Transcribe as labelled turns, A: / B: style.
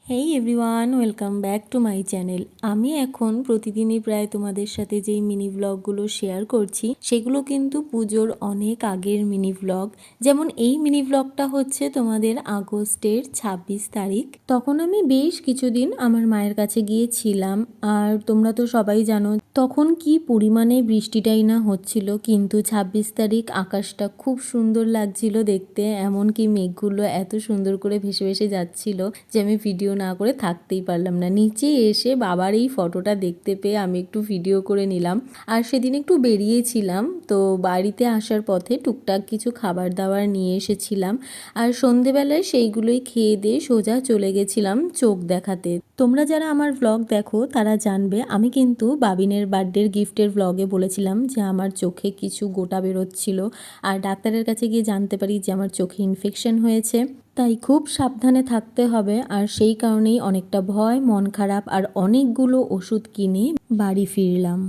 A: Hey everyone, welcome back to my channel. আমি এখন প্রতিদিনই প্রায় তোমাদের সাথে যেই মিনি ব্লগগুলো শেয়ার করছি সেগুলো কিন্তু পুজোর অনেক আগের মিনি ব্লগ। যেমন এই মিনি ব্লগটা হচ্ছে তোমাদের আগস্টের 26 তারিখ। তখন আমি বেশ কিছুদিন আমার মায়ের কাছে গিয়েছিলাম। আর তোমরা তো সবাই জানো তখন কি পরিমাণে বৃষ্টিটাই না হচ্ছিল, কিন্তু 26 তারিখ আকাশটা খুব সুন্দর লাগছিল দেখতে। এমনকি মেঘগুলো এত সুন্দর করে ভেসে ভেসে যাচ্ছিল যে আমি ভিডিও না করে থাকতেই পারলাম না। নিচে এসে বাবার এই ফটোটা দেখতে পেয়ে আমি একটু ভিডিও করে নিলাম। আর সেদিন একটু বেরিয়েছিলাম, তো বাড়িতে আসার পথে টুকটাক কিছু খাবার দাবার নিয়ে এসেছিলাম। আর সন্ধেবেলায় সেইগুলোই খেয়ে দিয়ে সোজা চলে গেছিলাম চোখ দেখাতে। তোমরা যারা আমার ব্লগ দেখো তারা জানবে আমি কিন্তু বাবিনের বার্থডের গিফটের ব্লগে বলেছিলাম যে আমার চোখে কিছু গোটা বেরোচ্ছিল। আর ডাক্তারের কাছে গিয়ে জানতে পারি যে আমার চোখে ইনফেকশন হয়েছে, তাই খুব সাবধানে থাকতে হবে। আর সেই কারণেই অনেকটা ভয়, মন খারাপ আর অনেকগুলো ওষুধ কিনে বাড়ি ফিরলাম।